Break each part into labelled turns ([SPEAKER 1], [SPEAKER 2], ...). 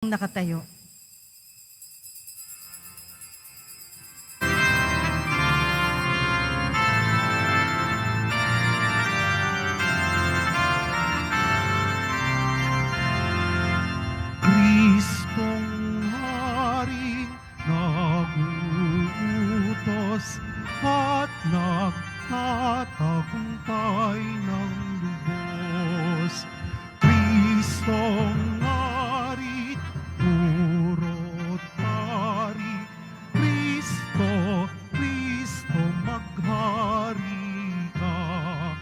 [SPEAKER 1] Nakatayo.
[SPEAKER 2] Kristong Haring naguutos at nagtatagumpay ng lubos. Kristong Hari, puro't pari. Kristo, Kristo maghari ka.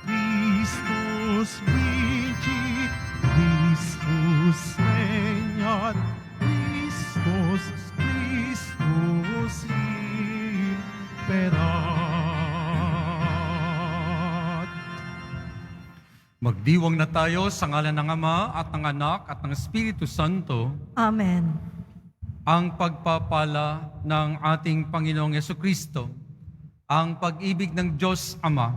[SPEAKER 2] Christus vincit, Christus regnat, Christus, Christus imperat.
[SPEAKER 3] Magdiwang na tayo sa ngalan ng Ama at ng Anak at ng Espiritu Santo.
[SPEAKER 1] Amen.
[SPEAKER 3] Ang pagpapala ng ating Panginoong Yesukristo, ang pag-ibig ng Diyos Ama,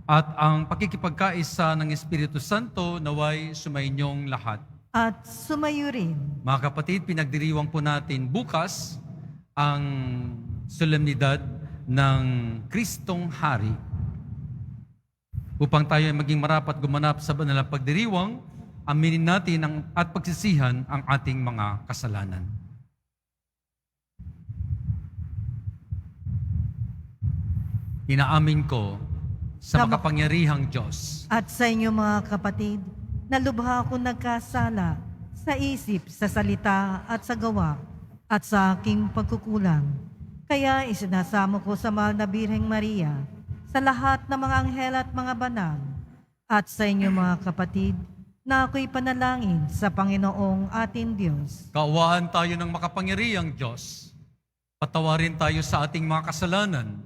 [SPEAKER 3] at ang pakikipagkaisa ng Espiritu Santo naway sumainyong lahat.
[SPEAKER 1] At sumayo rin.
[SPEAKER 3] Mga kapatid, pinagdiriwang po natin bukas ang solemnidad ng Kristong Hari. Upang tayo ay maging marapat gumanap sa banalang pagdiriwang, aminin natin at pagsisihan ang ating mga kasalanan. Inaamin ko sa makapangyarihang Diyos
[SPEAKER 1] At sa inyo mga kapatid, na lubha akong nagkasala sa isip, sa salita at sa gawa at sa aking pagkukulang. Kaya isinasamo ko sa mahal na Birheng Maria, sa lahat ng mga anghel at mga banal, at sa inyo mga kapatid, na ako'y panalangin sa Panginoong ating Diyos.
[SPEAKER 3] Kaawaan tayo ng makapangyarihang Diyos. Patawarin tayo sa ating mga kasalanan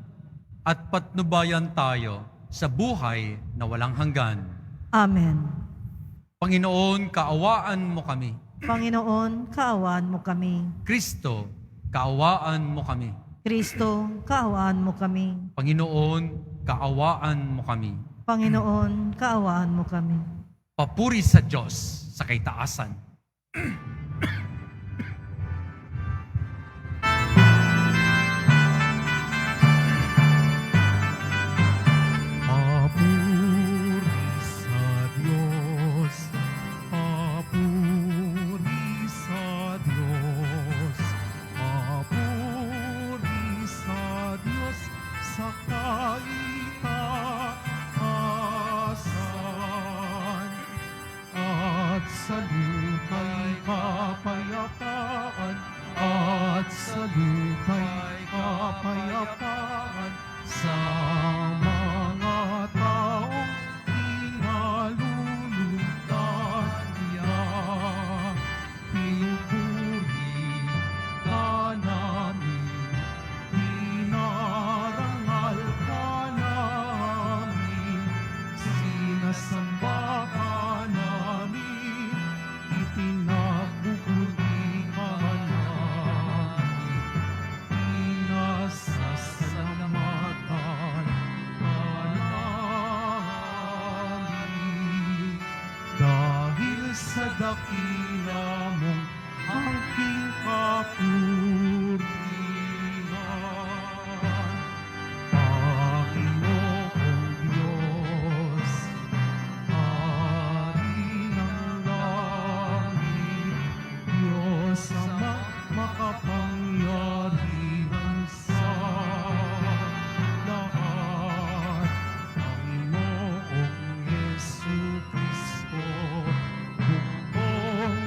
[SPEAKER 3] at patnubayan tayo sa buhay na walang hanggan.
[SPEAKER 1] Amen.
[SPEAKER 3] Panginoon, kaawaan mo kami.
[SPEAKER 1] Panginoon, kaawaan mo kami.
[SPEAKER 3] Kristo, kaawaan mo kami.
[SPEAKER 1] Kristo, kaawaan mo kami.
[SPEAKER 3] Panginoon, kaawaan mo kami.
[SPEAKER 1] Panginoon, kaawaan mo kami.
[SPEAKER 3] Papuri sa Diyos sa kaitaasan.
[SPEAKER 2] Papuri sa Diyos, papuri sa Diyos, papuri sa Diyos sa kaitaasan, at sa lupa'y kapayapaan, at sa lupa'y kapayapaan sa mga taong inalulugdan niya. Pinupuri ka namin, inarangal ka namin, sinasamba ka namin, ipinagbubuli ka namin, pinasasalamatan ka namin. Dahil sa dakila mong angking kapurihan, Panginoong Diyos, Hari ng langit, Diyos Ama makapangyarihan sa lahat, Panginoong Yesukristo, bukong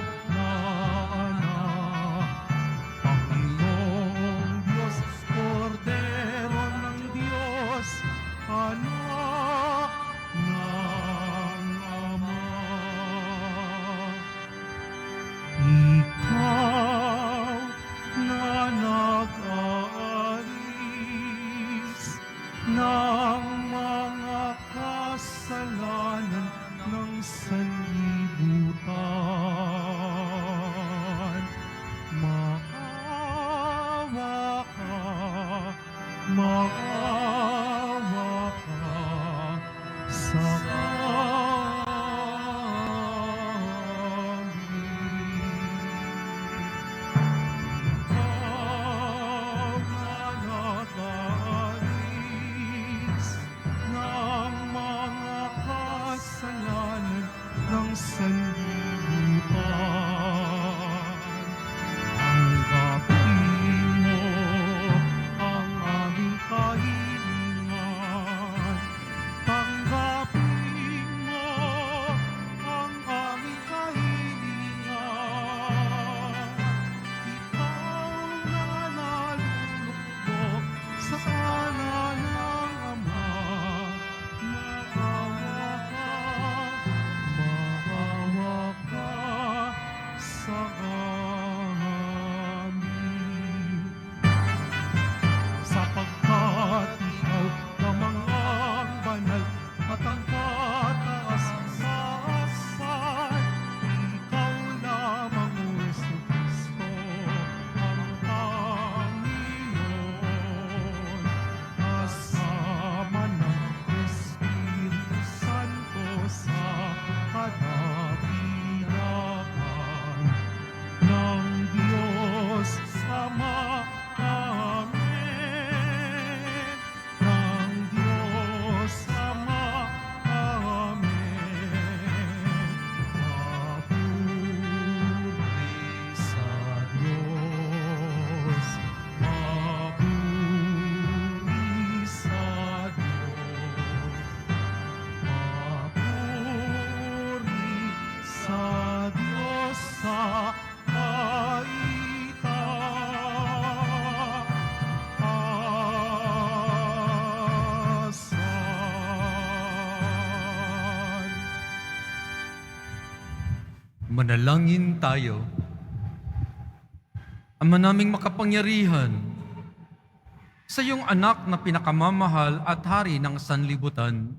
[SPEAKER 3] Manalangin tayo. Ama naming makapangyarihan, sa iyong anak na pinakamamahal at hari ng sanlibutan,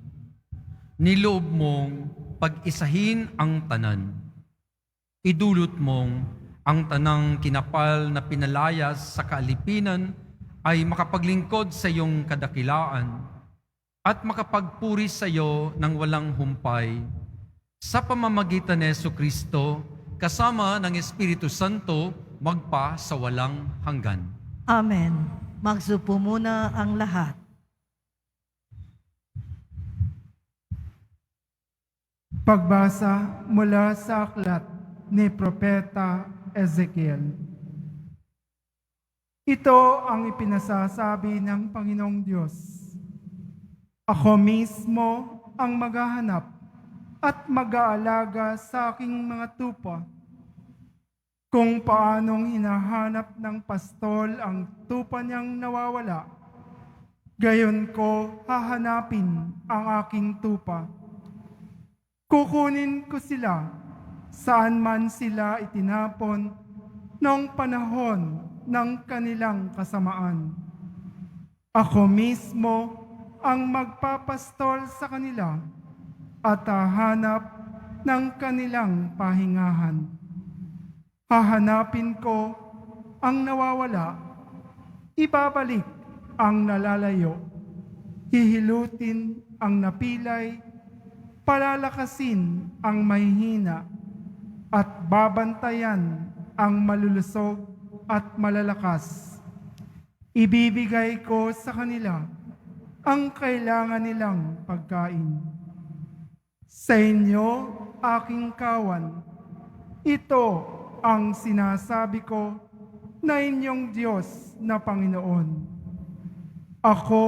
[SPEAKER 3] niloob mong pag-isahin ang tanan. Idulot mong ang tanang kinapal na pinalayas sa kaalipinan ay makapaglingkod sa iyong kadakilaan at makapagpuri sa iyo ng walang humpay sa pamamagitan ni Jesucristo kasama ng Espiritu Santo magpa sa walang hanggan.
[SPEAKER 1] Amen. Magsupo muna ang lahat.
[SPEAKER 4] Pagbasa mula sa aklat ni Propeta Ezekiel. Ito ang ipinasasabi ng Panginoong Diyos. Ako mismo ang maghahanap at mag-aalaga sa aking mga tupa. Kung paanong hinahanap ng pastol ang tupa niyang nawawala, gayon ko hahanapin ang aking tupa. Kukunin ko sila saan man sila itinapon noong panahon ng kanilang kasamaan. Ako mismo ang magpapastol sa kanila at hahanap ng kanilang pahingahan. Hahanapin ko ang nawawala, ibabalik ang nalalayo, hihilutin ang napilay, palalakasin ang mahihina, at babantayan ang malulusog at malalakas. Ibibigay ko sa kanila ang kailangan nilang pagkain. Sa inyo, aking kawan, ito ang sinasabi ko na inyong Diyos na Panginoon. Ako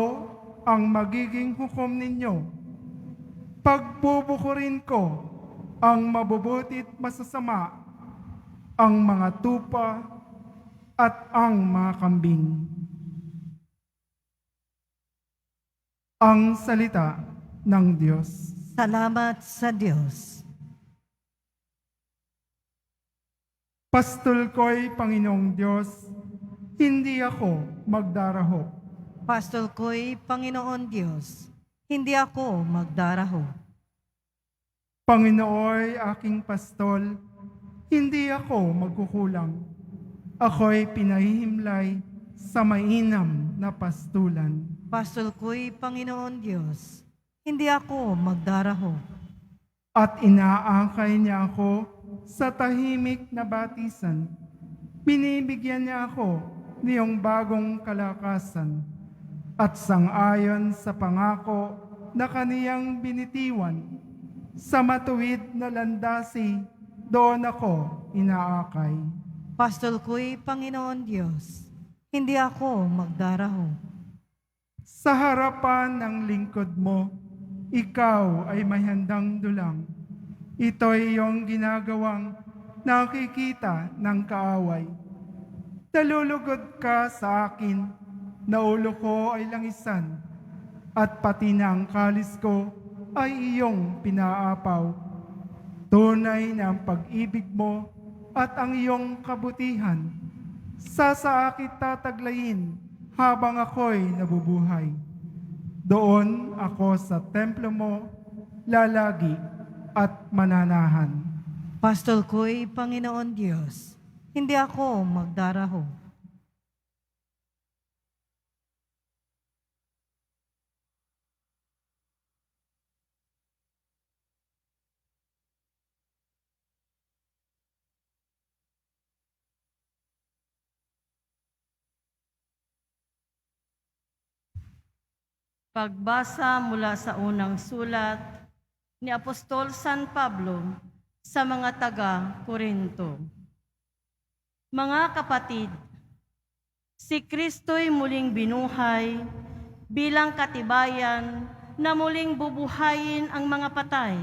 [SPEAKER 4] ang magiging hukom ninyo. Pagbubukurin ko ang mabubutit masasama, ang mga tupa at ang mga kambing. Ang salita ng Diyos.
[SPEAKER 1] Salamat sa Diyos.
[SPEAKER 4] Pastol ko'y Panginoong Diyos, hindi ako magdaraho.
[SPEAKER 1] Pastol ko'y Panginoon Diyos, hindi ako magdaraho.
[SPEAKER 4] Panginooy aking pastol, hindi ako magkukulang. Ako'y pinahihimlay sa mainam na pastulan.
[SPEAKER 1] Pastol ko'y Panginoon Diyos, hindi ako magdaraho.
[SPEAKER 4] At inaakay niya ako sa tahimik na batisan. Binibigyan niya ako niyong bagong kalakasan at sang-ayon sa pangako na kaniyang binitiwan. Sa matuwid na landasi, doon ako inaakay.
[SPEAKER 1] Pastol ko'y Panginoon Diyos, hindi ako magdaraho.
[SPEAKER 4] Sa harapan ng lingkod mo, ikaw ay may handang dulang. Ito'y iyong ginagawang nakikita ng kaaway. Nalulugod ka sa akin, na ulo ko ay langisan, at pati na ang kalis ko ay iyong pinaapaw. Tunay na ang pag-ibig mo at ang iyong kabutihan, sasaakit tataglayin habang ako'y nabubuhay. Doon ako sa templo mo, lalagi at mananahan.
[SPEAKER 1] Pastol ko'y Panginoon Diyos, hindi ako magdaraho.
[SPEAKER 5] Pagbasa mula sa unang sulat ni Apostol San Pablo sa mga taga-Korinto. Mga kapatid, si Kristo'y muling binuhay bilang katibayan na muling bubuhayin ang mga patay.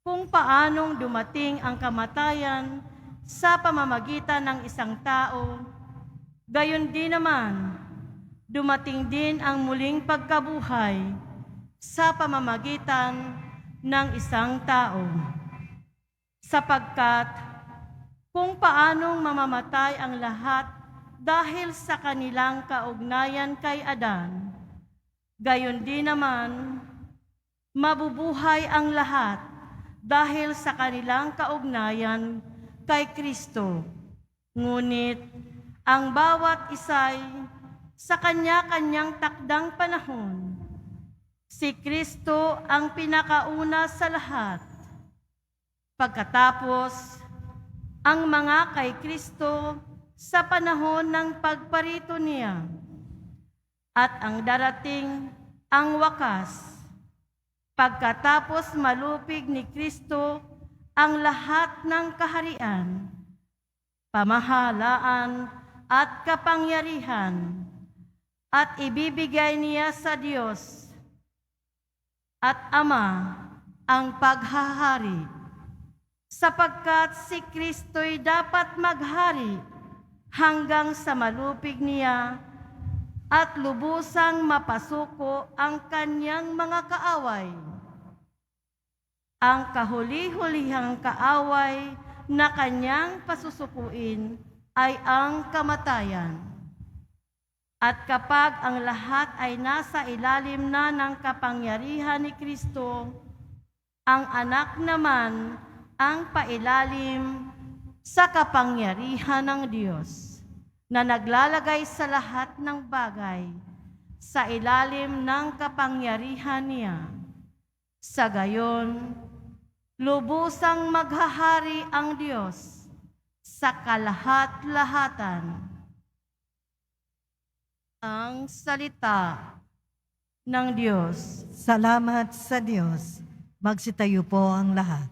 [SPEAKER 5] Kung paanong dumating ang kamatayan sa pamamagitan ng isang tao, gayon din naman, dumating din ang muling pagkabuhay sa pamamagitan ng isang tao. sapagkat kung paanong mamamatay ang lahat dahil sa kanilang kaugnayan kay Adan, gayon din naman mabubuhay ang lahat dahil sa kanilang kaugnayan kay Kristo. Ngunit ang bawat isa'y sa kanya-kanyang takdang panahon. Si Kristo ang pinakauna sa lahat. Pagkatapos, ang mga kay Kristo sa panahon ng pagparito niya. At ang darating ang wakas. Pagkatapos malupig ni Kristo ang lahat ng kaharian, pamahalaan at kapangyarihan, at ibibigay niya sa Diyos at Ama ang paghahari, sapagkat si Kristo'y dapat maghari hanggang sa malupig niya at lubusang mapasuko ang kanyang mga kaaway. Ang kahuli-hulihang kaaway na kanyang pasusukuin ay ang kamatayan. At kapag ang lahat ay nasa ilalim na ng kapangyarihan ni Kristo, ang anak naman ang pailalim sa kapangyarihan ng Diyos, na naglalagay sa lahat ng bagay sa ilalim ng kapangyarihan niya. Sa gayon, lubusang maghahari ang Diyos sa kalahat-lahatan. Ang salita ng Diyos.
[SPEAKER 1] Salamat sa Diyos. Magsitayo po ang lahat.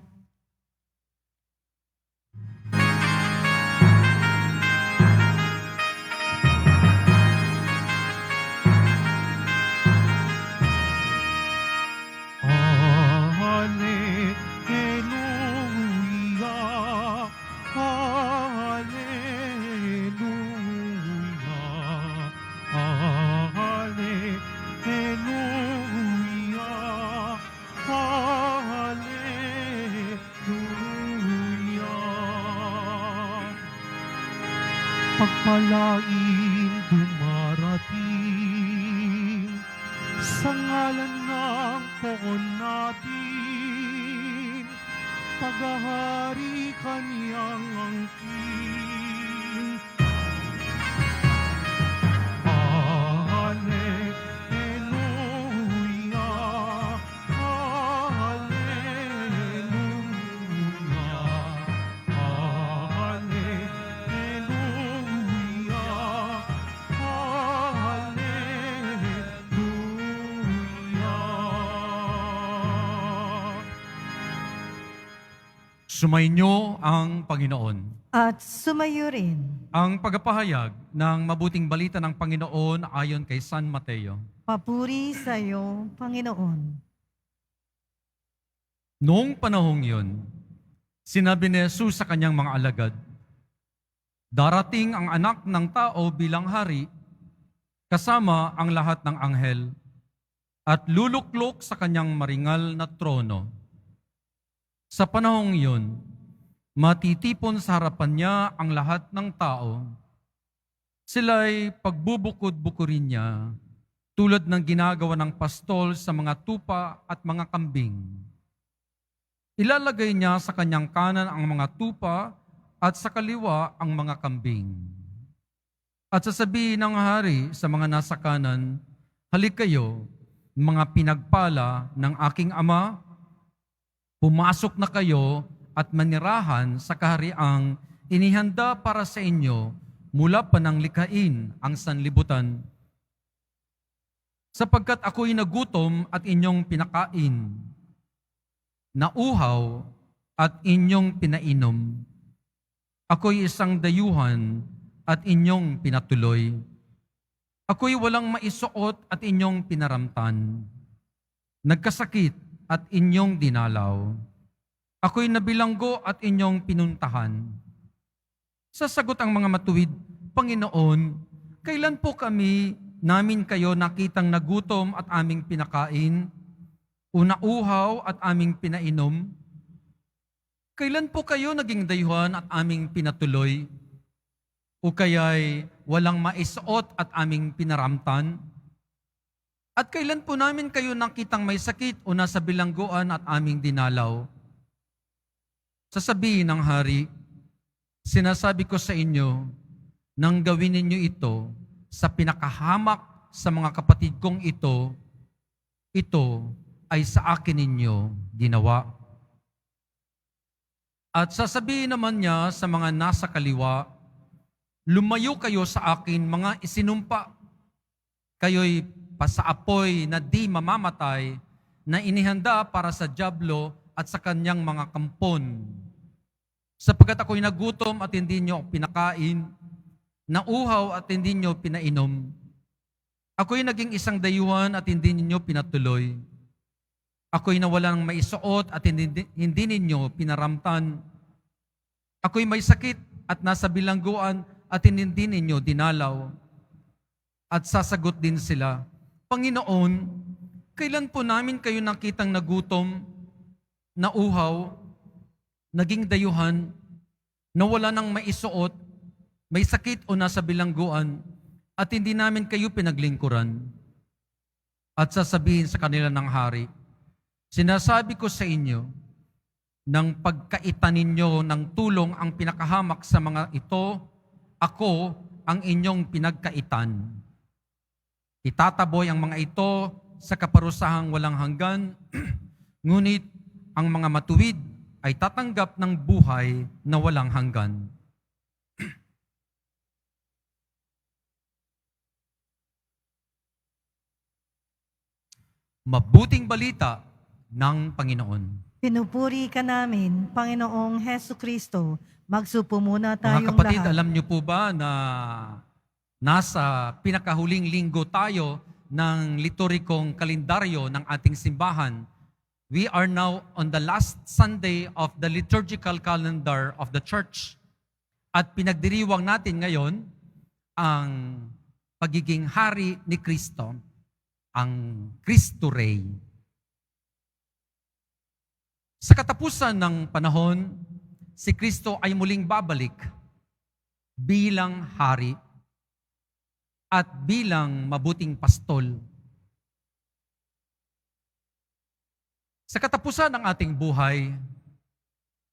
[SPEAKER 2] Hallelujah, hallelujah, hallelujah, hallelujah. Pagpalain dumarating sa ngalan ng poon natin, paghahari kaniyang angkin. Hallelujah, hallelujah, hallelujah.
[SPEAKER 3] Sumainyo ang Panginoon.
[SPEAKER 1] At sumayo rin.
[SPEAKER 3] Ang pagpapahayag ng mabuting balita ng Panginoon ayon kay San Mateo.
[SPEAKER 1] Papuri sa iyo, Panginoon.
[SPEAKER 3] Noong panahong yun, sinabi ni Jesus sa kanyang mga alagad, darating ang anak ng tao bilang hari, kasama ang lahat ng anghel, at luluklok sa kanyang maringal na trono. Sa panahong yun, matitipon sa harapan niya ang lahat ng tao. Sila'y pagbubukod-bukurin niya, tulad ng ginagawa ng pastol sa mga tupa at mga kambing. Ilalagay niya sa kanyang kanan ang mga tupa at sa kaliwa ang mga kambing. At sasabihin ng hari sa mga nasa kanan, halik kayo, mga pinagpala ng aking ama, pumasok na kayo at manirahan sa kahariang inihanda para sa inyo mula pa nang likhain ang sanlibutan. Sapagkat ako'y nagutom at inyong pinakain, nauhaw at inyong pinainom. Ako'y isang dayuhan at inyong pinatuloy. Ako'y walang maisuot at inyong pinaramtan. Nagkasakit at inyong dinalaw. Ako'y nabilanggo at inyong pinuntahan. Sasagot ang mga matuwid, Panginoon, kailan po namin kayo nakitang nagutom at aming pinakain, o nauhaw at aming pinainom? Kailan po kayo naging dayuhan at aming pinatuloy? O kaya'y walang maisuot at aming pinaramtan? At kailan po namin kayo nakitang may sakit o nasa bilangguan at aming dinalaw? Sasabihin ng hari, sinasabi ko sa inyo, nang gawin ninyo ito sa pinakahamak sa mga kapatid kong ito ay sa akin ninyo ginawa. At sasabihin naman niya sa mga nasa kaliwa, lumayo kayo sa akin mga isinumpa. Kayo'y pasaapoy na di mamamatay na inihanda para sa dyablo at sa kanyang mga kampon. Sapagkat ako'y nagutom at hindi niyo pinakain, nauhaw at hindi niyo pinainom. Ako'y naging isang dayuhan at hindi ninyo pinatuloy. Ako'y nawalan ng maisuot at hindi ninyo pinaramtan. Ako'y may sakit at nasa bilangguan at hindi ninyo dinalaw. At sasagot din sila, Panginoon, kailan po namin kayo nakitang nagutom, nauhaw, naging dayuhan, nawala ng maisuot, may sakit o nasa bilangguan, at hindi namin kayo pinaglingkuran? At sasabihin sa kanila ng hari, sinasabi ko sa inyo, nang pagkaitan ninyo ng tulong ang pinakahamak sa mga ito, ako ang inyong pinagkaitan. Itataboy ang mga ito sa kaparusahang walang hanggan, ngunit ang mga matuwid ay tatanggap ng buhay na walang hanggan. Mabuting balita ng Panginoon.
[SPEAKER 1] Pinupuri ka namin, Panginoong Heso Kristo. Magsupo muna
[SPEAKER 3] Mga
[SPEAKER 1] tayong
[SPEAKER 3] kapatid,
[SPEAKER 1] lahat.
[SPEAKER 3] alam niyo po ba na nasa pinakahuling linggo tayo ng liturikong kalendaryo ng ating simbahan? We are now on the last Sunday of the liturgical calendar of the Church. At pinagdiriwang natin ngayon ang pagiging hari ni Kristo, ang Cristo Rey. Sa katapusan ng panahon, si Kristo ay muling babalik bilang hari at bilang mabuting pastol. Sa katapusan ng ating buhay,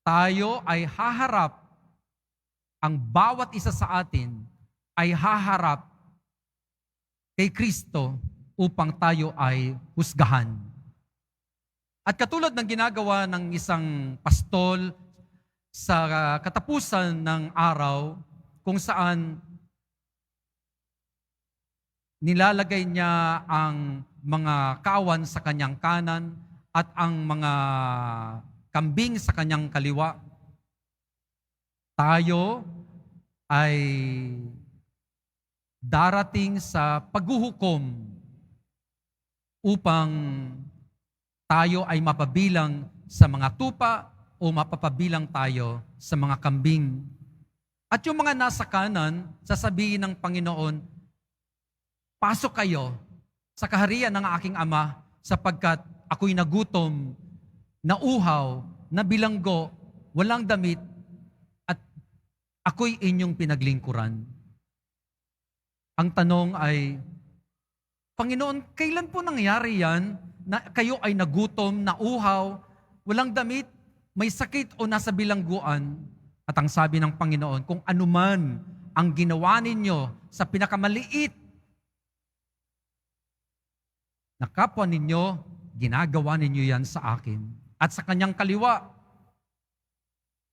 [SPEAKER 3] tayo ay haharap, ang bawat isa sa atin ay haharap kay Kristo upang tayo ay husgahan. At katulad ng ginagawa ng isang pastol sa katapusan ng araw, kung saan nilalagay niya ang mga kawan sa kanyang kanan at ang mga kambing sa kanyang kaliwa, tayo ay darating sa paghuhukom upang tayo ay mapabilang sa mga tupa o mapapabilang tayo sa mga kambing. At yung mga nasa kanan, sasabihin ng Panginoon, pasok kayo sa kaharian ng aking Ama sapagkat ako'y nagutom, nauhaw, nabilanggo, walang damit, at ako'y inyong pinaglingkuran. Ang tanong ay, Panginoon, kailan po nangyari yan na kayo ay nagutom, nauhaw, walang damit, may sakit o nasa bilangguan? At ang sabi ng Panginoon, kung anuman ang ginawa ninyo sa pinakamaliit na kapwa ninyo, ginagawa ninyo yan sa akin. At sa kanyang kaliwa,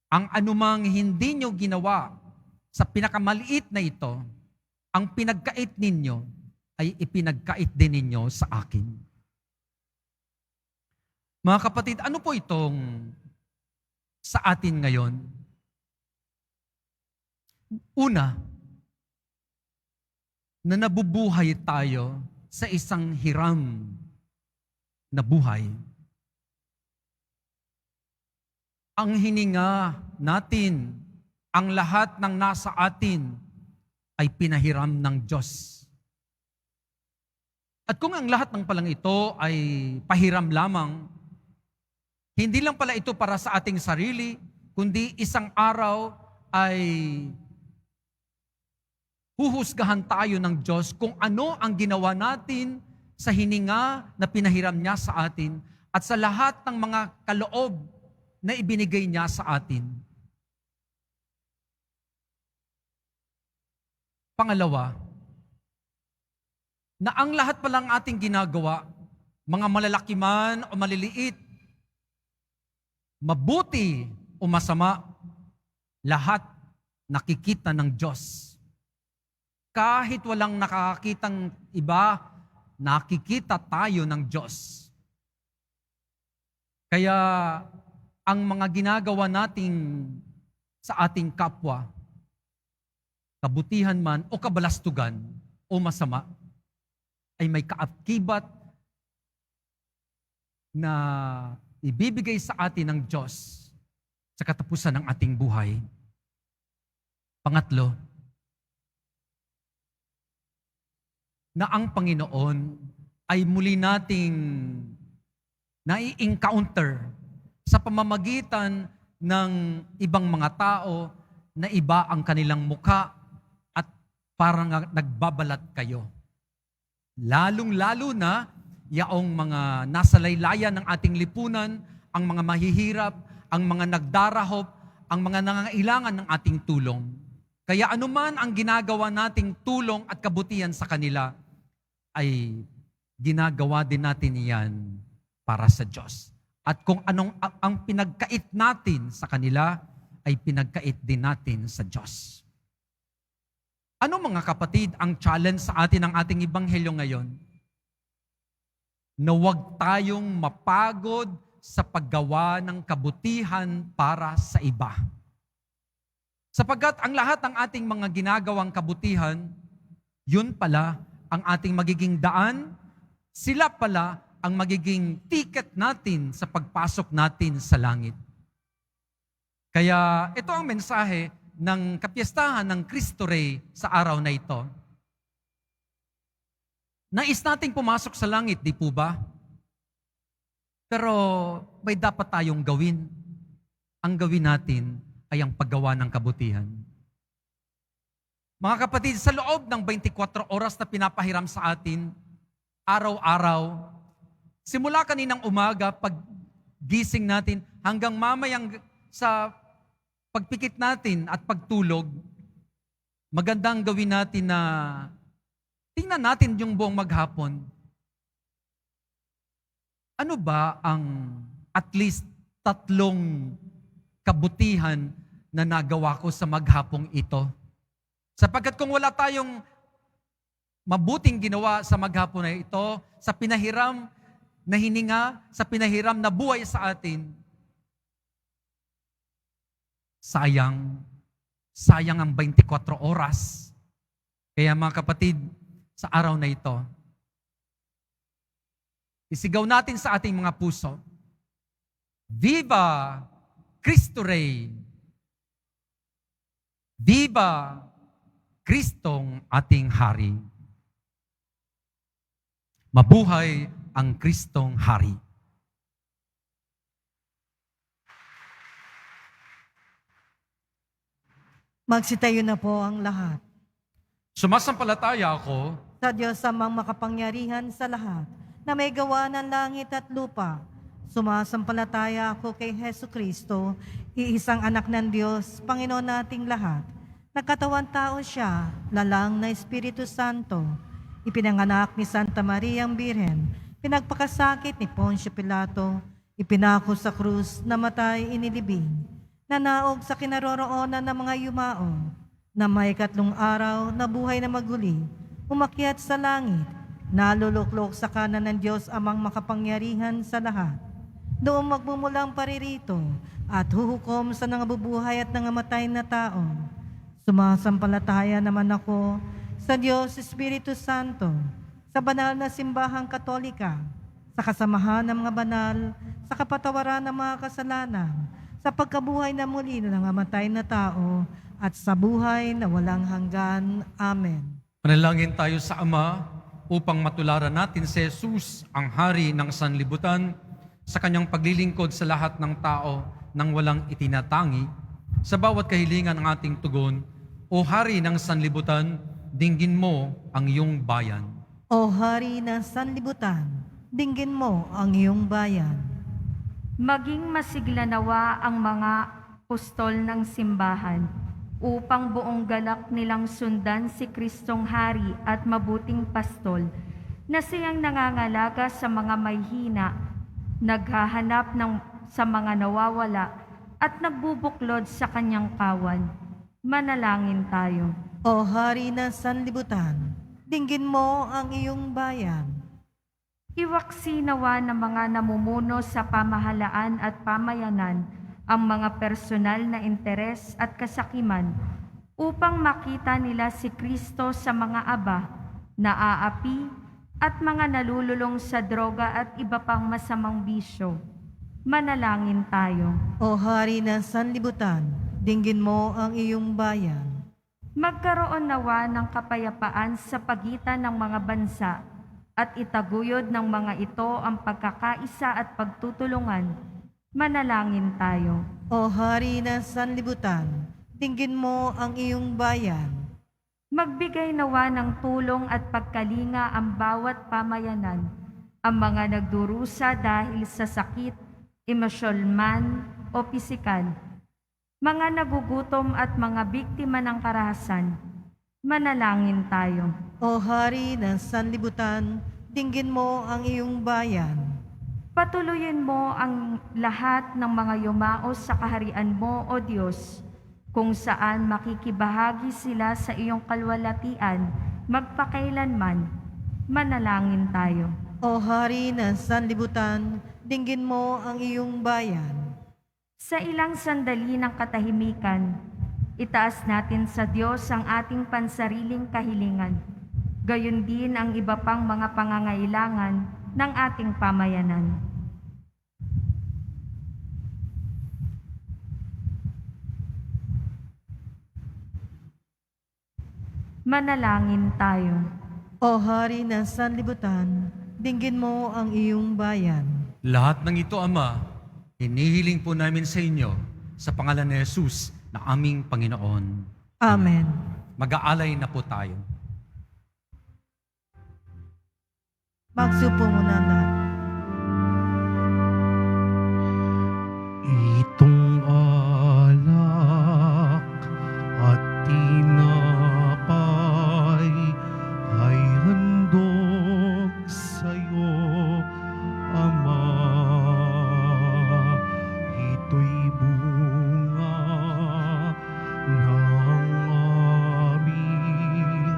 [SPEAKER 3] ang anumang hindi nyo ginawa sa pinakamaliit na ito, ang pinagkait ninyo ay ipinagkait din ninyo sa akin. Mga kapatid, ano po itong sa atin ngayon? Una, na nabubuhay tayo sa isang hiram na buhay. Ang hininga natin, ang lahat ng nasa atin ay pinahiram ng Diyos. At kung ang lahat ng palang ito ay pahiram lamang, hindi lang pala ito para sa ating sarili, kundi isang araw ay huhusgahan tayo ng Diyos kung ano ang ginawa natin sa hininga na pinahiram niya sa atin at sa lahat ng mga kaloob na ibinigay niya sa atin. Pangalawa, na ang lahat palang ating ginagawa, mga malalaki man o maliliit, mabuti o masama, lahat nakikita ng Diyos. Kahit walang nakakitang iba, nakikita tayo ng Diyos. Kaya ang mga ginagawa nating sa ating kapwa, kabutihan man o kabalastugan o masama, ay may kaakibat na ibibigay sa atin ng Diyos sa katapusan ng ating buhay. Pangatlo, na ang Panginoon ay muli nating nai-encounter sa pamamagitan ng ibang mga tao na iba ang kanilang muka at parang nagbabalat kayo. Lalong-lalo na yaong mga nasa laylayan ng ating lipunan, ang mga mahihirap, ang mga nagdarahop, ang mga nangangailangan ng ating tulong. Kaya anuman ang ginagawa nating tulong at kabutihan sa kanila, ay ginagawa din natin iyan para sa Diyos. At kung anong ang pinagkait natin sa kanila, ay pinagkait din natin sa Diyos. Ano mga kapatid ang challenge sa atin ng ating ebanghelyo ngayon? Na huwag tayong mapagod sa paggawa ng kabutihan para sa iba. Sapagkat ang lahat ng ating mga ginagawang kabutihan, yun pala ang ating magiging daan, sila pala ang magiging ticket natin sa pagpasok natin sa langit. Kaya ito ang mensahe ng kapiyastahan ng Cristo Rey sa araw na ito. Nais nating pumasok sa langit, di po ba? Pero may dapat tayong gawin. Ang gawin natin ay ang paggawa ng kabutihan. Mga kapatid, sa loob ng 24 oras na pinapahiram sa atin, araw-araw, simula kaninang umaga, pag gising natin, hanggang mamayang sa pagpikit natin at pagtulog, magandang gawin natin na tingnan natin yung buong maghapon. Ano ba ang at least 3 kabutihan na nagawa ko sa maghapong ito? Sapagkat kung wala tayong mabuting ginawa sa maghapon na ito, sa pinahiram na hininga, sa pinahiram na buhay sa atin, sayang ang 24 oras. Kaya mga kapatid, sa araw na ito, isigaw natin sa ating mga puso, Viva Cristo Rey! Viva Kristong ating Hari! Mabuhay ang Kristong Hari!
[SPEAKER 1] Magsitayo na po ang lahat.
[SPEAKER 3] Sumasampalataya ako
[SPEAKER 1] Sa Diyos amang makapangyarihan sa lahat, na may gawa ng langit at lupa. Sumasampalataya ako kay Hesu Kristo, iisang anak ng Diyos, Panginoon nating lahat. Nagkatawan tao siya, lalang na Espiritu Santo. Ipinanganak ni Santa Maria ang Birhen, pinagpakasakit ni Poncio Pilato, ipinako sa krus, namatay, inilibing, nanaog sa kinaroroonan ng mga yumao, na may 3 araw na buhay na maguli, umakyat sa langit, naluluklok sa kanan ng Diyos amang makapangyarihan sa lahat. Doon magmumulang paririto at huhukom sa nangabubuhay at nangamatay na tao. Sumasampalataya naman ako sa Diyos Espiritu Santo, sa banal na simbahang katolika, sa kasamahan ng mga banal, sa kapatawaran ng mga kasalanan, sa pagkabuhay na muli ng nangamatay na tao, at sa buhay na walang hanggan. Amen.
[SPEAKER 3] Panalangin tayo sa Ama upang matularan natin si Jesus, ang Hari ng sanlibutan, sa kanyang paglilingkod sa lahat ng tao ng walang itinatangi sa bawat kahilingan ng ating tugon. O Hari ng sanlibutan, dinggin mo ang iyong bayan.
[SPEAKER 1] O Hari ng sanlibutan, dinggin mo ang iyong bayan.
[SPEAKER 6] Maging masigla nawa ang mga pustol ng simbahan upang buong galak nilang sundan si Kristong Hari at mabuting pastol na siyang nangangalaga sa mga may hina, naghahanap sa mga nawawala at nagbubuklod sa kanyang kawan. Manalangin tayo.
[SPEAKER 1] O Hari ng sanlibutan, dinggin mo ang iyong bayan.
[SPEAKER 6] Iwaksi nawa ng mga namumuno sa pamahalaan at pamayanan ang mga personal na interes at kasakiman upang makita nila si Kristo sa mga aba, naaapi, at mga nalululong sa droga at iba pang masamang bisyo. Manalangin tayo.
[SPEAKER 1] O Hari ng sanlibutan, dinggin mo ang iyong bayan.
[SPEAKER 6] Magkaroon nawa ng kapayapaan sa pagitan ng mga bansa at itaguyod ng mga ito ang pagkakaisa at pagtutulungan. Manalangin tayo.
[SPEAKER 1] O Hari ng sanlibutan, dinggin mo ang iyong bayan.
[SPEAKER 6] Magbigay nawa ng tulong at pagkalinga ang bawat pamayanan, ang mga nagdurusa dahil sa sakit, emosyonal man o pisikal, mga nagugutom at mga biktima ng karahasan. Manalangin tayo.
[SPEAKER 1] O Hari ng sanlibutan, dinggin mo ang iyong bayan.
[SPEAKER 6] Patuloyin mo ang lahat ng mga yumaos sa kaharian mo, O Diyos, kung saan makikibahagi sila sa iyong kalwalatian magpakailanman. Manalangin tayo.
[SPEAKER 1] O Hari ng sanlibutan, dinggin mo ang iyong bayan.
[SPEAKER 6] Sa ilang sandali ng katahimikan, itaas natin sa Diyos ang ating pansariling kahilingan, gayon din ang iba pang mga pangangailangan ng ating pamayanan. Manalangin tayo.
[SPEAKER 1] O Hari ng sanlibutan, dinggin mo ang iyong bayan.
[SPEAKER 3] Lahat ng ito, Ama, hinihiling po namin sa inyo sa pangalan ni Jesus na aming Panginoon.
[SPEAKER 1] Amen.
[SPEAKER 3] Mag-aalay na po tayo.
[SPEAKER 1] Magsupo muna lahat.
[SPEAKER 2] Itong alak at tinapay ay handog sa'yo, Ama. Ito'y bunga ng aming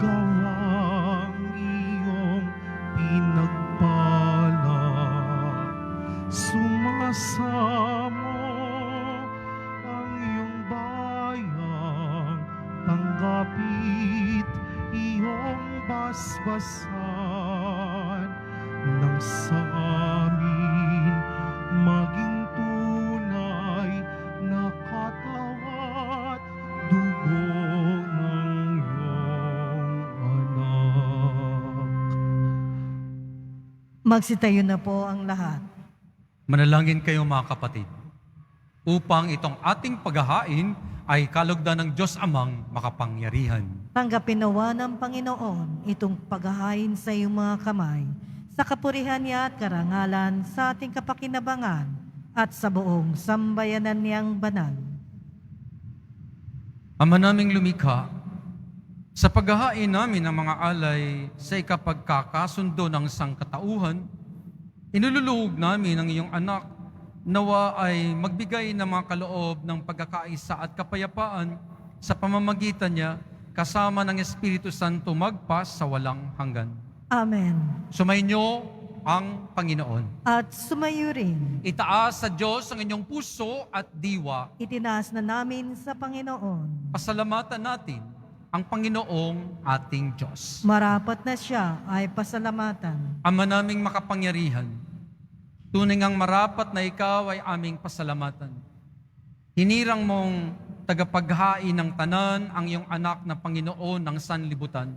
[SPEAKER 2] gawang iyong pinagpala. Sumasamo ang iyong bayang, tanggapit iyong basbasan nang sa amin maging tunay na katawan, dugo ng iyong anak.
[SPEAKER 1] Magsitayo na po ang lahat.
[SPEAKER 3] Manalangin kayo mga kapatid, upang itong ating paghahain ay kalugdan ng Diyos Amang makapangyarihan.
[SPEAKER 1] Tanggapin nawa ng Panginoon itong paghahain sa iyong mga kamay, sa kapurihan niya at karangalan sa ating kapakinabangan at sa buong sambayanan niyang banal.
[SPEAKER 3] Ama naming lumikha, sa paghahain namin ng mga alay sa ikapagkakasundo ng sangkatauhan, inululuhog namin ang iyong anak, nawa ay magbigay ng mga kaloob ng pagkakaisa at kapayapaan sa pamamagitan niya, kasama ng Espiritu Santo magpas sa walang hanggan.
[SPEAKER 1] Amen.
[SPEAKER 3] Sumainyo ang Panginoon.
[SPEAKER 1] At sumayo rin,
[SPEAKER 3] Itaas sa Diyos ang inyong puso at diwa.
[SPEAKER 1] itinaas na namin sa Panginoon.
[SPEAKER 3] Pasalamatan natin ang Panginoong ating Diyos.
[SPEAKER 1] Marapat na siya ay pasalamatan.
[SPEAKER 3] Ama naming makapangyarihan, tunay ngang marapat na ikaw ay aming pasalamatan. Hinirang mong tagapaghain ng tanan ang iyong anak na Panginoon ng sanlibutan.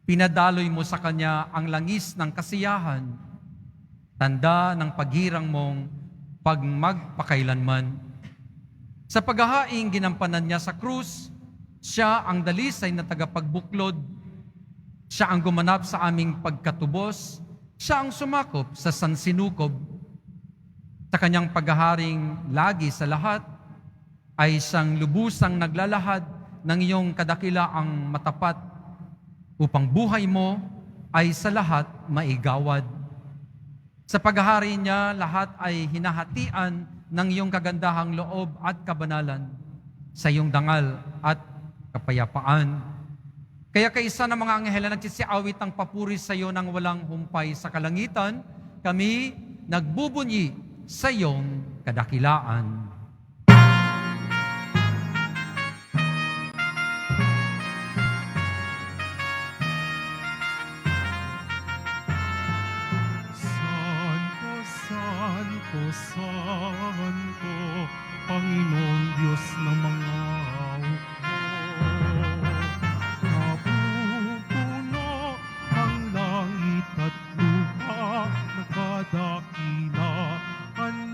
[SPEAKER 3] Pinadaloy mo sa Kanya ang langis ng kasiyahan, tanda ng paghirang mong pag magpakailanman. Sa paghahaing ginampanan niya sa krus, siya ang dalisay na tagapagbuklod. Siya ang gumanap sa aming pagkatubos. Siya ang sumakop sa sansinukob. Sa kanyang paghaharing lagi sa lahat, ay siyang lubusang naglalahad ng iyong kadakilaang matapat, upang buhay mo ay sa lahat maigawad. Sa paghahari niya, lahat ay hinahatian ng iyong kagandahang loob at kabanalan, sa iyong dangal at kapayapaan. Kaya kaisa ng mga anghel na nagsisiawit ang papuri sa iyo ng walang humpay sa kalangitan, kami nagbubunyi sa iyong kadakilaan.
[SPEAKER 2] Santo, Santo, Santo, Panginoong Diyos ng mga hukbo. Napupuno ang langit at lupa, nakadakilaan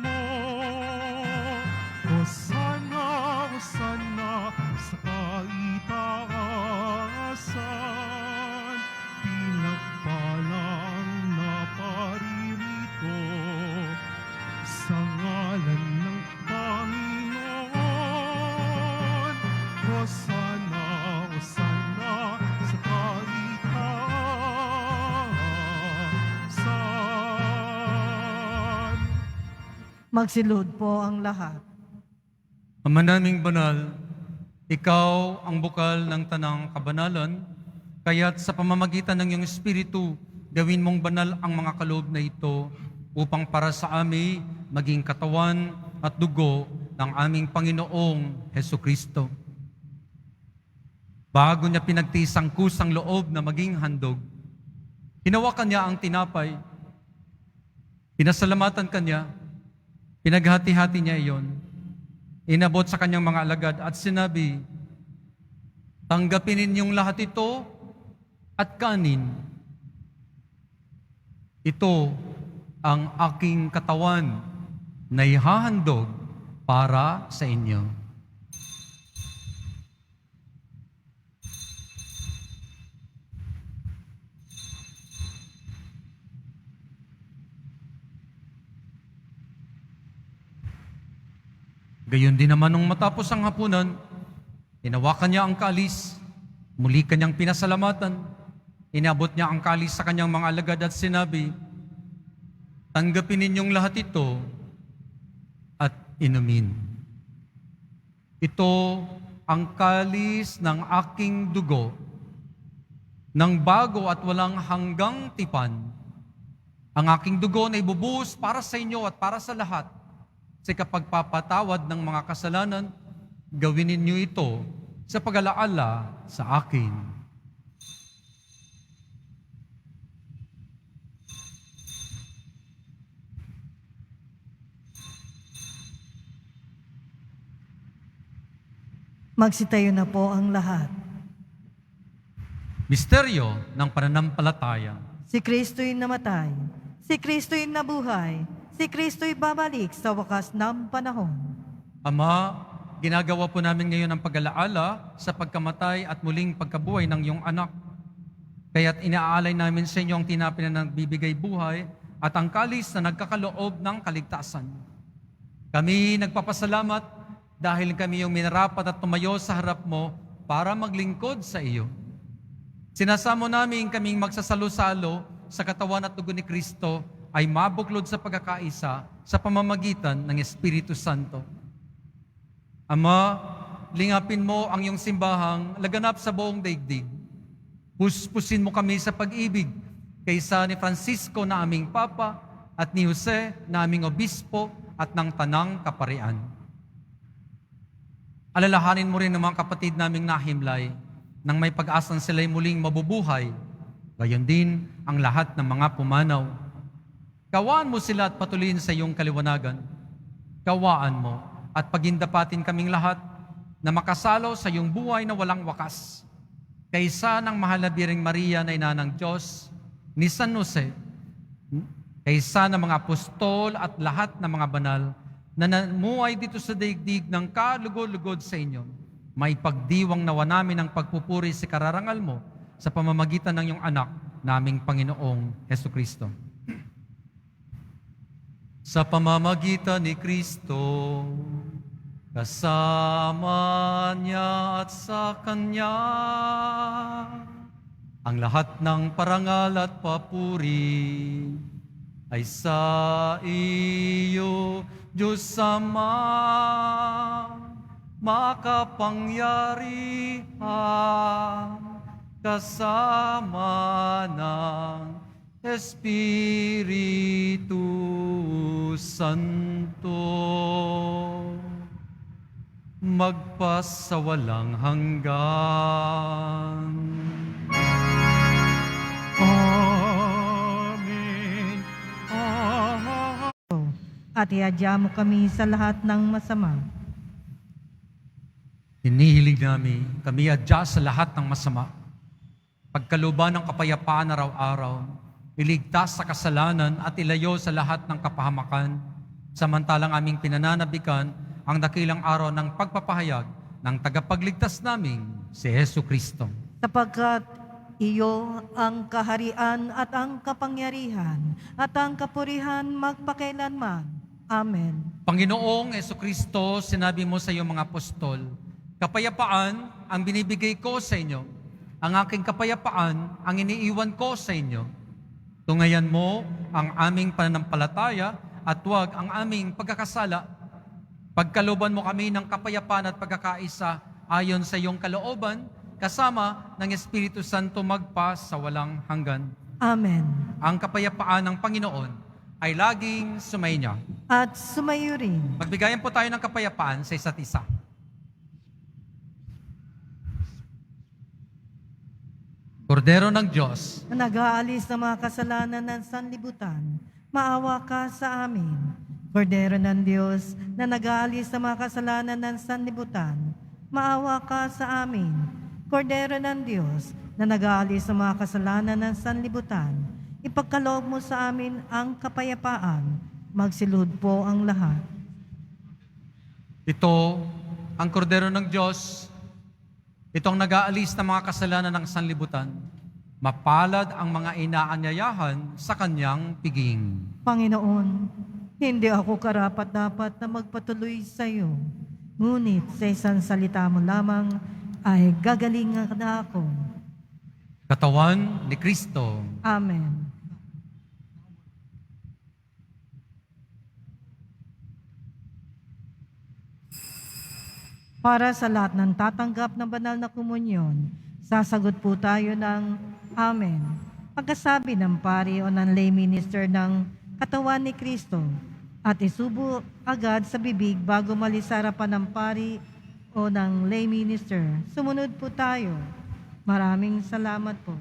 [SPEAKER 2] mo. Hosana, Hosana sa kaitaasan, pinagpalang na paririto sa ngalan ng Panginoon. Hosana, Hosana sa kaitaasan.
[SPEAKER 1] Magsilod po ang lahat.
[SPEAKER 3] Ama naming banal, ikaw ang bukal ng tanang kabanalan, kaya't sa pamamagitan ng iyong Espiritu, gawin mong banal ang mga kaloob na ito upang para sa amin maging katawan at dugo ng aming Panginoong Hesukristo. Bago niya pinagtiis ang kusang loob na maging handog, hinawakan niya ang tinapay, pinasalamatan kanya, pinaghati-hati niya iyon, inabot sa kanyang mga alagad at sinabi, tanggapin ninyong lahat ito at kanin. Ito ang aking katawan na ihahandog para sa inyo. Gayon din naman nung matapos ang hapunan, hinawakan niya ang kalis, muli kanyang pinasalamatan, inabot niya ang kalis sa kanyang mga alagad at sinabi, tanggapin ninyong lahat ito at inumin. Ito ang kalis ng aking dugo, ng bago at walang hanggang tipan. Ang aking dugo na ibubuhos para sa inyo at para sa lahat, sa kapagpapatawad ng mga kasalanan, gawin ninyo ito sa pag-alaala sa akin.
[SPEAKER 1] Magsitayo na po ang lahat.
[SPEAKER 3] Misteryo ng pananampalataya.
[SPEAKER 1] Si Kristo'y namatay, si Kristo'y nabuhay, si Kristo'y babalik sa wakas ng panahon.
[SPEAKER 3] Ama, ginagawa po namin ngayon ang pag-alaala sa pagkamatay at muling pagkabuhay ng iyong anak. Kaya't inaalay namin sa inyo ang tinapay na nagbibigay buhay at ang kalis na nagkakaloob ng kaligtasan. Kami nagpapasalamat dahil kami yung minarapat at tumayo sa harap mo para maglingkod sa iyo. Sinasamo namin kaming magsasalo-salo sa katawan at dugo ni Kristo ay mabuklod sa pagkakaisa sa pamamagitan ng Espiritu Santo. Ama, lingapin mo ang iyong simbahang laganap sa buong daigdig. Puspusin mo kami sa pag-ibig kaysa ni Francisco na aming Papa at ni Jose na aming Obispo at ng Tanang Kaparian. Alalahanin mo rin ng mga kapatid naming nahimlay nang may pag-asang sila'y muling mabubuhay, gayon din ang lahat ng mga pumanaw. Kawaan mo sila at patuloyin sa iyong kaliwanagan. Kawaan mo at pagindapatin kaming lahat na makasalo sa iyong buhay na walang wakas. Kaysa ng mahal na Birheng Maria na ina ng Diyos, ni San Jose, kaysa ng mga apostol at lahat ng mga banal na namuhay dito sa daigdig ng kalugod-lugod sa inyo, may pagdiwang nawa namin ang pagpupuri sa kararangal mo sa pamamagitan ng iyong anak, naming Panginoong Heso Kristo. Sa pamamagitan ni Kristo, kasama niya at sa Kanya, ang lahat ng parangal at papuri ay sa iyo, Diyos Ama, makapangyarihan, kasama ng Espiritu Santo, magpasawalang hanggan.
[SPEAKER 2] Amen.
[SPEAKER 1] At iadya mo kami sa lahat ng masama.
[SPEAKER 3] Hinihiling namin, kami adya sa lahat ng masama. Pagkaluban ng kapayapaan araw-araw, iligtas sa kasalanan at ilayo sa lahat ng kapahamakan, samantalang aming pinananabikan ang dakilang araw ng pagpapahayag ng tagapagligtas naming si Hesu Kristo.
[SPEAKER 1] Sapagkat iyo ang kaharian at ang kapangyarihan at ang kapurihan magpakailanman. Amen.
[SPEAKER 3] Panginoong Hesu Kristo, sinabi mo sa iyong mga apostol, kapayapaan ang binibigay ko sa inyo. Ang aking kapayapaan ang iniiwan ko sa inyo. Tungayan mo ang aming pananampalataya at huwag ang aming pagkakasala. Pagkalooban mo kami ng kapayapaan at pagkakaisa ayon sa iyong kalooban, kasama ng Espiritu Santo magpa sa walang hanggan.
[SPEAKER 1] Amen.
[SPEAKER 3] Ang kapayapaan ng Panginoon ay laging sumainyo.
[SPEAKER 1] At sumayo rin.
[SPEAKER 3] Magbigayan po tayo ng kapayapaan sa isa't isa. Kordero ng Diyos,
[SPEAKER 1] Na nag-aalis ng mga kasalanan ng sanlibutan, maawa ka sa amin. Kordero ng Diyos, na nag-aalis ng mga kasalanan ng sanlibutan, maawa ka sa amin. Kordero ng Diyos, na nag-aalis ng mga kasalanan ng sanlibutan, ipagkaloob mo sa amin ang kapayapaan. Magsilud po ang lahat.
[SPEAKER 3] ito ang kordero ng Diyos. Ito ang nag-aalis ng mga kasalanan ng sanlibutan. Mapalad ang mga inaanyayahan sa kanyang piging.
[SPEAKER 1] Panginoon, hindi ako karapat-dapat na magpatuloy sa iyo. Ngunit sa isang salita mo lamang ay gagalingan na ako.
[SPEAKER 3] Katawan ni Kristo.
[SPEAKER 1] Amen. Para sa lahat ng tatanggap ng banal na komunyon, sasagot po tayo ng Amen. Pagkasabi ng pari o ng lay minister ng katawan ni Kristo at isubo agad sa bibig bago malis sa harapan ng pari o ng lay minister. Sumunod po tayo. Maraming salamat po.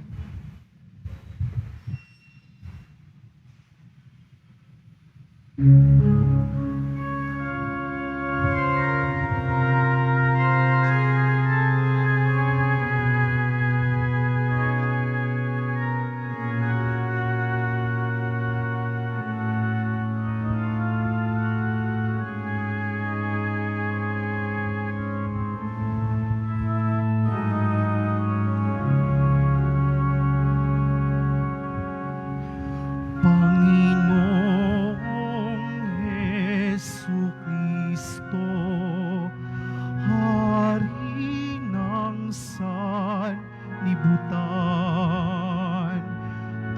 [SPEAKER 2] Panginoong Jesucristo, Hari ng sanlibutan,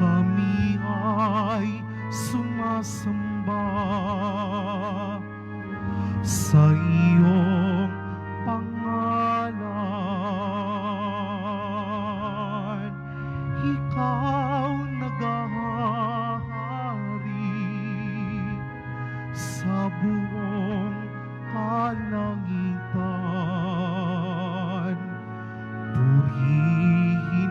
[SPEAKER 2] kami ay sumasamba sa iyong pangalan. Ikaw naghahari sa buong kalangitan. Purihin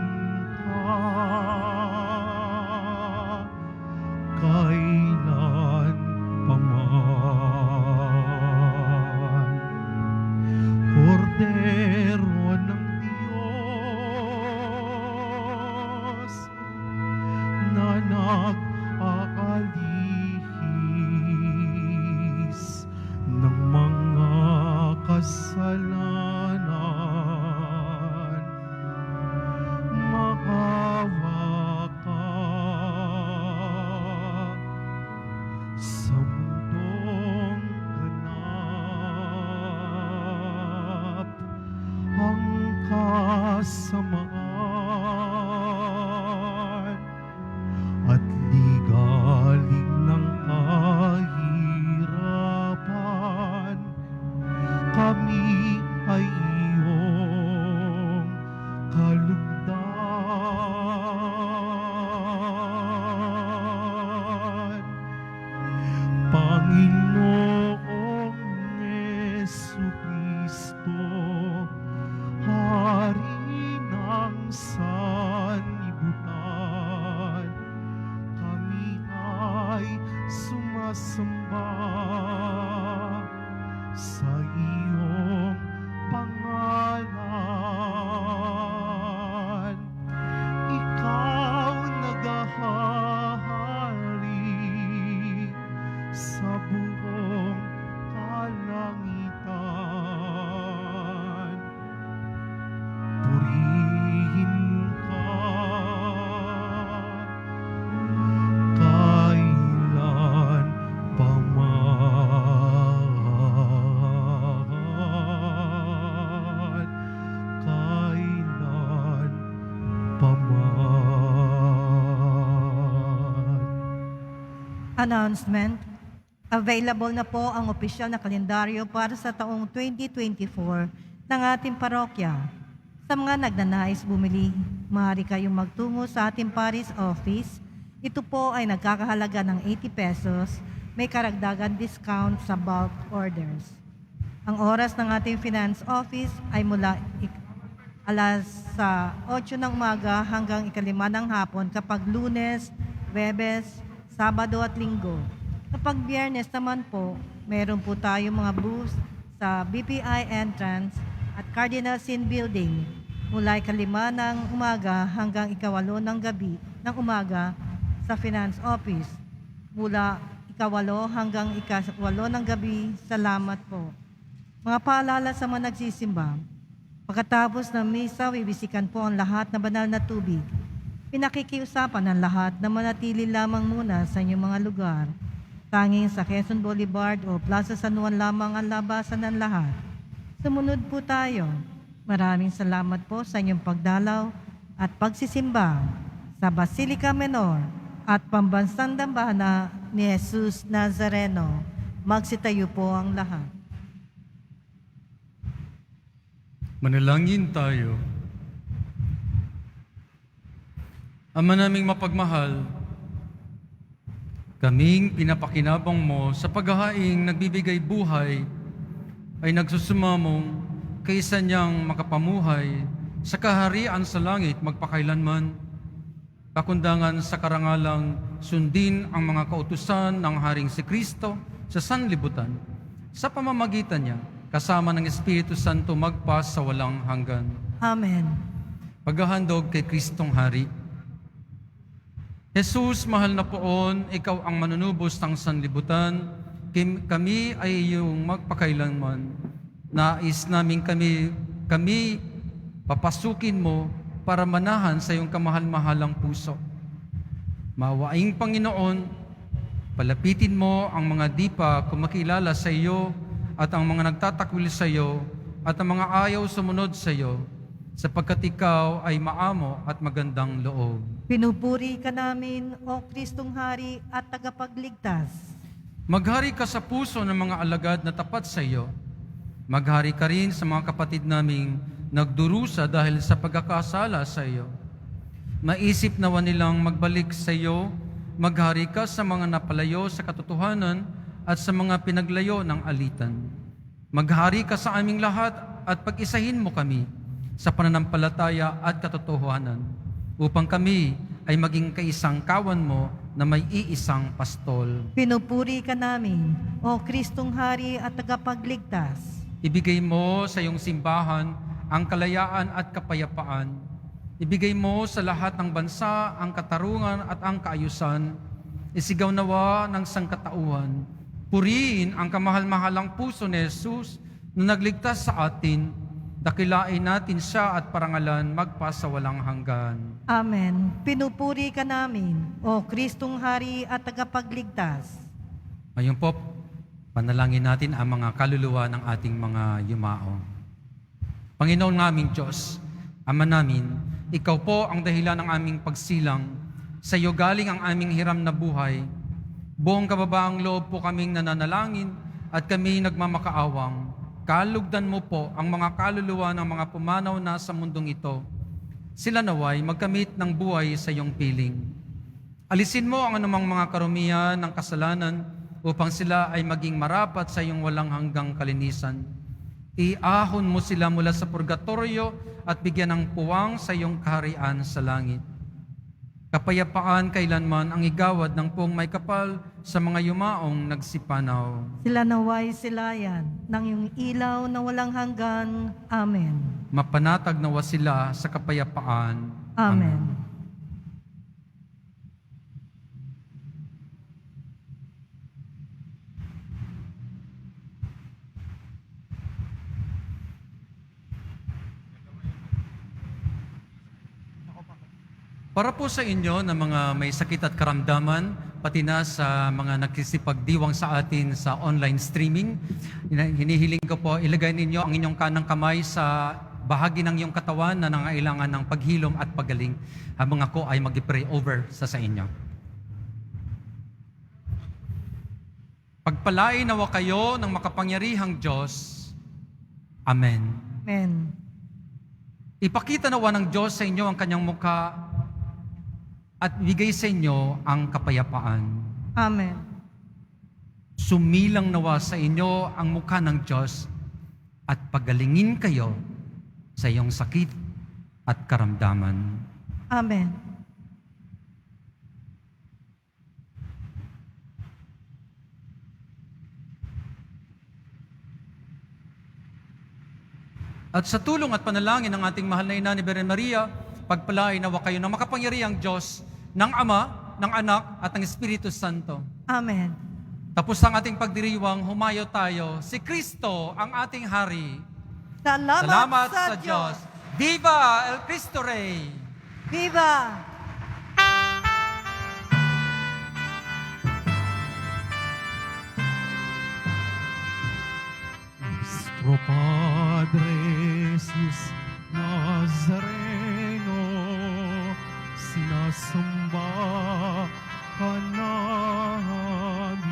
[SPEAKER 2] kasamaan at ligaling ng kahirapan. Kami ay iyong kalugdan. Panginoong Jesucristo, Hari ng sanlibutan, kami ay sumasamba sa iyong pangalan. Ikaw naghahari sa buong kalangitan. Purihin ka kailan paman, kailan paman.
[SPEAKER 1] Announcement. Available na po ang opisyal na kalendaryo para sa taong 2024 ng ating parokya. Sa mga nagnanais bumili, maaari kayong magtungo sa ating parish office. Ito po ay nagkakahalaga ng 80 pesos. May karagdagan discount sa bulk orders. Ang oras ng ating finance office ay mula alas 8 ng umaga hanggang 5 ng hapon kapag Lunes, Huwebes, Sabado at Linggo. Kapag Biyernes naman po, meron po tayong mga booths sa BPI entrance at Cardinal Sin Building mula 5 ng umaga hanggang 8 ng gabi ng umaga sa Finance Office. Mula 8 hanggang 8 ng gabi, salamat po. Mga paalala sa mga nagsisimba, pagkatapos ng misa, bibisikan po ang lahat na banal na tubig. Pinakikiusapan ng lahat na manatili lamang muna sa inyong mga lugar. Tanging sa Quezon Boulevard o Plaza San Juan lamang ang labasan ng lahat. Sumunod po tayo. Maraming salamat po sa inyong pagdalaw at pagsisimba sa Basilica Menor at Pambansang Dambana ni Jesus Nazareno. Magsitayo po ang lahat.
[SPEAKER 3] Manalangin tayo. Ama naming mapagmahal, kaming pinapakinabang mo sa paghahaing nagbibigay buhay ay nagsusumamong kaysa niyang makapamuhay sa kaharian sa langit magpakailanman. Pakundangan sa karangalang sundin ang mga kautusan ng Haring si Kristo sa sanlibutan. Sa pamamagitan niya, kasama ng Espiritu Santo magpas sa walang hanggan.
[SPEAKER 1] Amen.
[SPEAKER 3] Paghahandog kay Kristong Hari. Jesus, mahal na poon, ikaw ang manunubos ng sanlibutan. Kami ay iyong magpakailanman. Nais namin kami papasukin mo para manahan sa iyong kamahal-mahalang puso. Maawaing Panginoon, palapitin mo ang mga di pa kumakilala sa iyo at ang mga nagtatakwil sa iyo at ang mga ayaw sumunod sa iyo, sapagkat ikaw ay maamo at magandang loob.
[SPEAKER 1] Pinupuri ka namin, O Kristong Hari at Tagapagligtas.
[SPEAKER 3] Maghari ka sa puso ng mga alagad na tapat sa iyo. Maghari ka rin sa mga kapatid naming nagdurusa dahil sa pagkakasala sa iyo. Maisip nawa nilang magbalik sa iyo. Maghari ka sa mga napalayo sa katotohanan at sa mga pinaglayo ng alitan. Maghari ka sa aming lahat at pag-isahin mo kami sa pananampalataya at katotohanan, upang kami ay maging kaisang kawan mo na may iisang pastol.
[SPEAKER 1] Pinupuri ka namin, O Kristong Hari at Tagapagligtas.
[SPEAKER 3] Ibigay mo sa iyong simbahan ang kalayaan at kapayapaan. Ibigay mo sa lahat ng bansa ang katarungan at ang kaayusan. Isigaw nawa ng sangkatauhan. Purihin ang kamahal-mahalang puso ni Jesus na nagligtas sa atin. Dakilain natin siya at parangalan magpasa walang hanggan.
[SPEAKER 1] Amen. Pinupuri ka namin, O Kristong Hari at Tagapagligtas.
[SPEAKER 3] Ngayon po, panalangin natin ang mga kaluluwa ng ating mga yumao. Panginoon naming Diyos, Ama namin, ikaw po ang dahilan ng aming pagsilang. Sa iyo galing ang aming hiram na buhay. Buong kababaang loob po kaming nananalangin at kami nagmamakaawang. Kalugdan mo po ang mga kaluluwa ng mga pumanaw na sa mundong ito. Sila naway magkamit ng buhay sa iyong piling. Alisin mo ang anumang mga karumihan ng kasalanan upang sila ay maging marapat sa iyong walang hanggang kalinisan. Iahon mo sila mula sa purgatorio at bigyan ng puwang sa iyong kaharian sa langit. Kapayapaan kailanman ang igawad ng puong may kapal sa mga yumaong nagsipanaw.
[SPEAKER 1] Sila naway silayan ng iyong ilaw na walang hanggan. Amen.
[SPEAKER 3] Mapanatag nawa sila sa kapayapaan.
[SPEAKER 1] Amen.
[SPEAKER 3] Para po sa inyo na mga may sakit at karamdaman, pati na sa mga nagsisipagdiwang sa atin sa online streaming, hinihiling ko po ilagay ninyo ang inyong kanang kamay sa bahagi ng iyong katawan na nangailangan ng paghilom at pagaling habang ako ay mag-pray over sa inyo. Pagpalain nawa kayo ng makapangyarihang Diyos. Amen.
[SPEAKER 1] Amen.
[SPEAKER 3] Ipakita nawa ng Diyos sa inyo ang kanyang mukha at bigay sa inyo ang kapayapaan.
[SPEAKER 1] Amen.
[SPEAKER 3] Sumilang nawa sa inyo ang mukha ng Diyos at pagalingin kayo sa iyong sakit at karamdaman.
[SPEAKER 1] Amen.
[SPEAKER 3] At sa tulong at panalangin ng ating mahal na ina ni Birhen Maria, pagpalain nawa kayo ng makapangyarihang Diyos, ng Ama, ng Anak, at ng Espiritu Santo.
[SPEAKER 1] Amen.
[SPEAKER 3] Tapos ang ating pagdiriwang, humayo tayo. Si Kristo ang ating Hari.
[SPEAKER 1] Salamat
[SPEAKER 3] sa Diyos. Viva el Cristo Rey!
[SPEAKER 1] Viva!
[SPEAKER 2] Nuestro Padre Jesus Nazareno, sinasamba ka namin,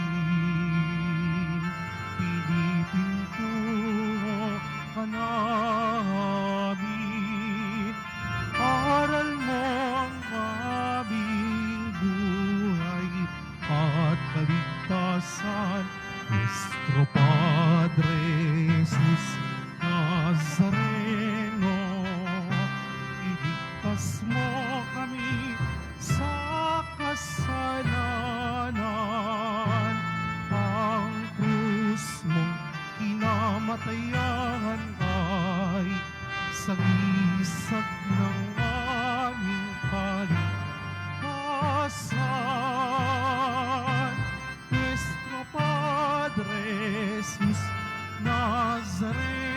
[SPEAKER 2] pinipintuho ka namin, aral mo ang aming buhay at kaligtasan. Nuestro Padre Jesus Nazareno, iligtas mo kami sa kasalanan. Ang krus mong kinamatayan ay sagisag ng aming kaligtasan. Nuestro Padre Jesus Nazareno,